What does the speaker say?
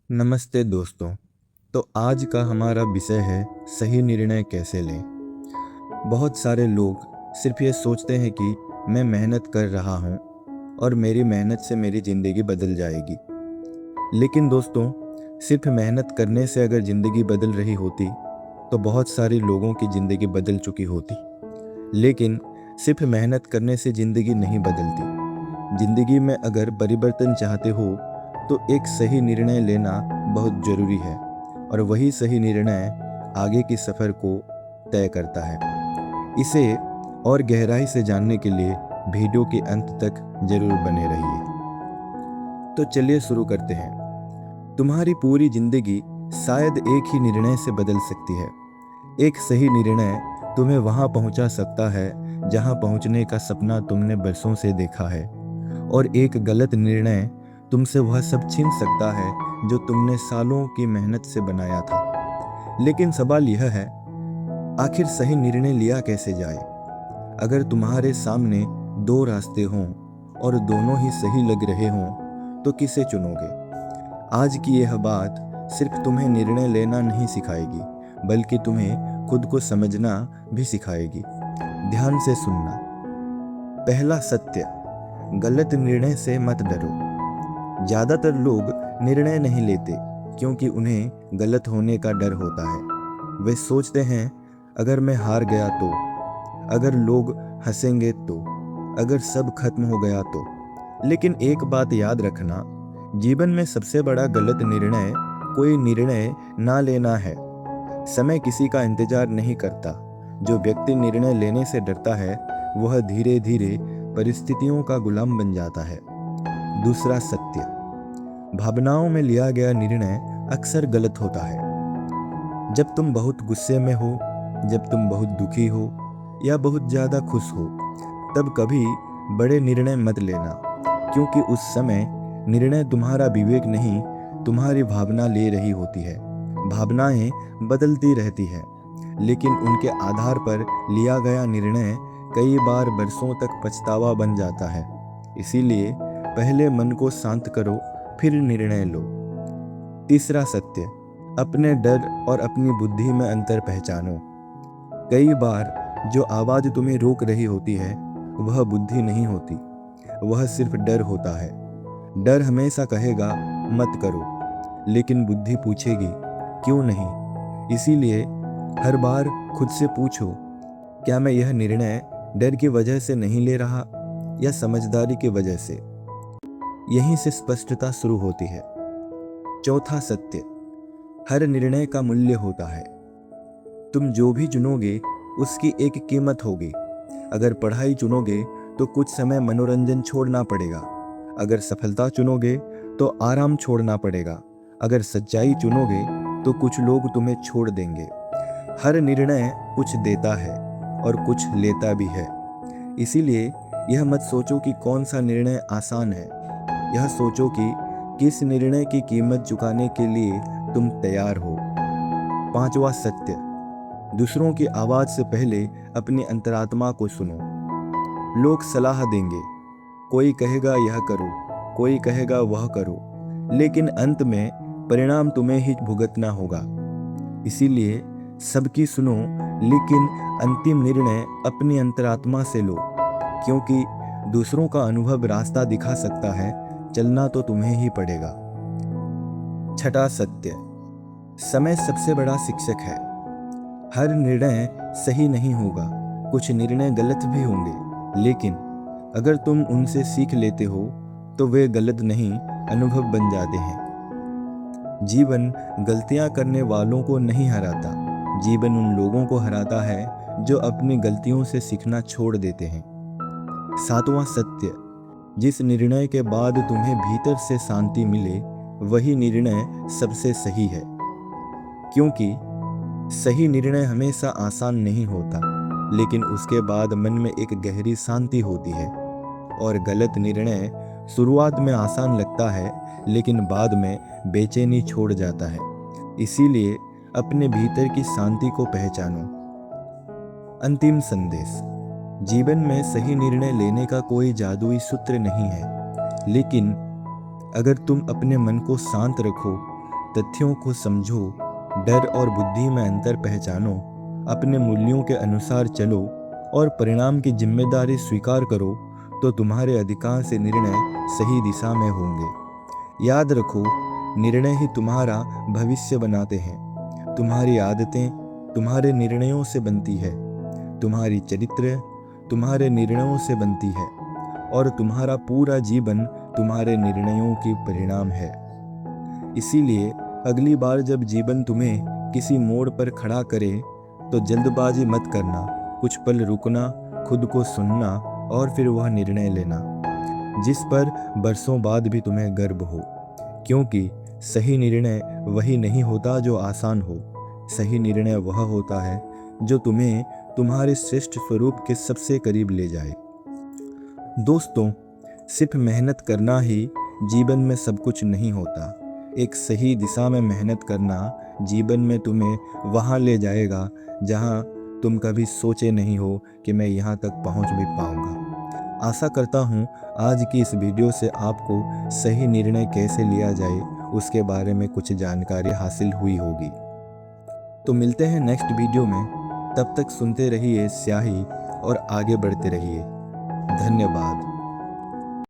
नमस्ते दोस्तों। तो आज का हमारा विषय है सही निर्णय कैसे लें। बहुत सारे लोग सिर्फ ये सोचते हैं कि मैं मेहनत कर रहा हूँ और मेरी मेहनत से मेरी ज़िंदगी बदल जाएगी। लेकिन दोस्तों, सिर्फ मेहनत करने से अगर ज़िंदगी बदल रही होती तो बहुत सारे लोगों की ज़िंदगी बदल चुकी होती। लेकिन सिर्फ मेहनत करने से ज़िंदगी नहीं बदलती। ज़िंदगी में अगर परिवर्तन चाहते हो तो एक सही निर्णय लेना बहुत ज़रूरी है, और वही सही निर्णय आगे की सफ़र को तय करता है। इसे और गहराई से जानने के लिए वीडियो के अंत तक जरूर बने रहिए। तो चलिए शुरू करते हैं। तुम्हारी पूरी ज़िंदगी शायद एक ही निर्णय से बदल सकती है। एक सही निर्णय तुम्हें वहाँ पहुँचा सकता है जहाँ पहुँचने का सपना तुमने बरसों से देखा है, और एक गलत निर्णय तुमसे वह सब छीन सकता है जो तुमने सालों की मेहनत से बनाया था। लेकिन सवाल यह है, आखिर सही निर्णय लिया कैसे जाए? अगर तुम्हारे सामने दो रास्ते हों और दोनों ही सही लग रहे हों, तो किसे चुनोगे? आज की यह बात सिर्फ तुम्हें निर्णय लेना नहीं सिखाएगी, बल्कि तुम्हें खुद को समझना भी सिखाएगी। ध्यान से सुनना। पहला सत्य, गलत निर्णय से मत डरो। ज़्यादातर लोग निर्णय नहीं लेते क्योंकि उन्हें गलत होने का डर होता है। वे सोचते हैं, अगर मैं हार गया तो, अगर लोग हंसेंगे तो, अगर सब खत्म हो गया तो। लेकिन एक बात याद रखना, जीवन में सबसे बड़ा गलत निर्णय कोई निर्णय ना लेना है। समय किसी का इंतजार नहीं करता। जो व्यक्ति निर्णय लेने से डरता है वह धीरे धीरे परिस्थितियों का गुलाम बन जाता है। दूसरा सत्य, भावनाओं में लिया गया निर्णय अक्सर गलत होता है। जब तुम बहुत गुस्से में हो, जब तुम बहुत दुखी हो या बहुत ज़्यादा खुश हो, तब कभी बड़े निर्णय मत लेना, क्योंकि उस समय निर्णय तुम्हारा विवेक नहीं, तुम्हारी भावना ले रही होती है। भावनाएं बदलती रहती है, लेकिन उनके आधार पर लिया गया निर्णय कई बार बरसों तक पछतावा बन जाता है। इसीलिए पहले मन को शांत करो, फिर निर्णय लो। तीसरा सत्य, अपने डर और अपनी बुद्धि में अंतर पहचानो। कई बार जो आवाज़ तुम्हें रोक रही होती है वह बुद्धि नहीं होती, वह सिर्फ डर होता है। डर हमेशा कहेगा मत करो, लेकिन बुद्धि पूछेगी क्यों नहीं। इसीलिए हर बार खुद से पूछो, क्या मैं यह निर्णय डर की वजह से नहीं ले रहा या समझदारी की वजह से? यहीं से स्पष्टता शुरू होती है। चौथा सत्य, हर निर्णय का मूल्य होता है। तुम जो भी चुनोगे उसकी एक कीमत होगी। अगर पढ़ाई चुनोगे तो कुछ समय मनोरंजन छोड़ना पड़ेगा। अगर सफलता चुनोगे तो आराम छोड़ना पड़ेगा। अगर सच्चाई चुनोगे तो कुछ लोग तुम्हें छोड़ देंगे। हर निर्णय कुछ देता है और कुछ लेता भी है। इसीलिए यह मत सोचो कि कौन सा निर्णय आसान है, यह सोचो कि किस निर्णय की कीमत चुकाने के लिए तुम तैयार हो। पांचवा सत्य, दूसरों की आवाज़ से पहले अपनी अंतरात्मा को सुनो। लोग सलाह देंगे, कोई कहेगा यह करो, कोई कहेगा वह करो, लेकिन अंत में परिणाम तुम्हें ही भुगतना होगा। इसीलिए सबकी सुनो, लेकिन अंतिम निर्णय अपनी अंतरात्मा से लो, क्योंकि दूसरों का अनुभव रास्ता दिखा सकता है, चलना तो तुम्हें ही पड़ेगा। छठा सत्य, समय सबसे बड़ा शिक्षक है। हर निर्णय सही नहीं होगा, कुछ निर्णय गलत भी होंगे, लेकिन अगर तुम उनसे सीख लेते हो तो वे गलत नहीं, अनुभव बन जाते हैं। जीवन गलतियां करने वालों को नहीं हराता, जीवन उन लोगों को हराता है जो अपनी गलतियों से सीखना छोड़ देते हैं। सातवां सत्य, जिस निर्णय के बाद तुम्हें भीतर से शांति मिले वही निर्णय सबसे सही है। क्योंकि सही निर्णय हमेशा आसान नहीं होता, लेकिन उसके बाद मन में एक गहरी शांति होती है। और गलत निर्णय शुरुआत में आसान लगता है, लेकिन बाद में बेचैनी छोड़ जाता है। इसीलिए अपने भीतर की शांति को पहचानो। अंतिम संदेश, जीवन में सही निर्णय लेने का कोई जादुई सूत्र नहीं है, लेकिन अगर तुम अपने मन को शांत रखो, तथ्यों को समझो, डर और बुद्धि में अंतर पहचानो, अपने मूल्यों के अनुसार चलो और परिणाम की जिम्मेदारी स्वीकार करो, तो तुम्हारे अधिकांश निर्णय सही दिशा में होंगे। याद रखो, निर्णय ही तुम्हारा भविष्य बनाते हैं। तुम्हारी आदतें तुम्हारे निर्णयों से बनती है, तुम्हारी चरित्र तुम्हारे निर्णयों से बनती है और तुम्हारा पूरा जीवन तुम्हारे निर्णयों की परिणाम है। इसीलिए अगली बार जब जीवन तुम्हें किसी मोड़ पर खड़ा करे तो जल्दबाजी मत करना, कुछ पल रुकना, खुद को सुनना और फिर वह निर्णय लेना जिस पर बरसों बाद भी तुम्हें गर्व हो। क्योंकि सही निर्णय वही नहीं होता जो आसान हो, सही निर्णय वह होता है जो तुम्हें तुम्हारे श्रेष्ठ स्वरूप के सबसे करीब ले जाए। दोस्तों, सिर्फ मेहनत करना ही जीवन में सब कुछ नहीं होता। एक सही दिशा में मेहनत करना जीवन में तुम्हें वहाँ ले जाएगा जहाँ तुम कभी सोचे नहीं हो कि मैं यहाँ तक पहुँच भी पाऊँगा। आशा करता हूँ आज की इस वीडियो से आपको सही निर्णय कैसे लिया जाए उसके बारे में कुछ जानकारी हासिल हुई होगी। तो मिलते हैं नेक्स्ट वीडियो में, तब तक सुनते रहिए स्याही और आगे बढ़ते रहिए। धन्यवाद।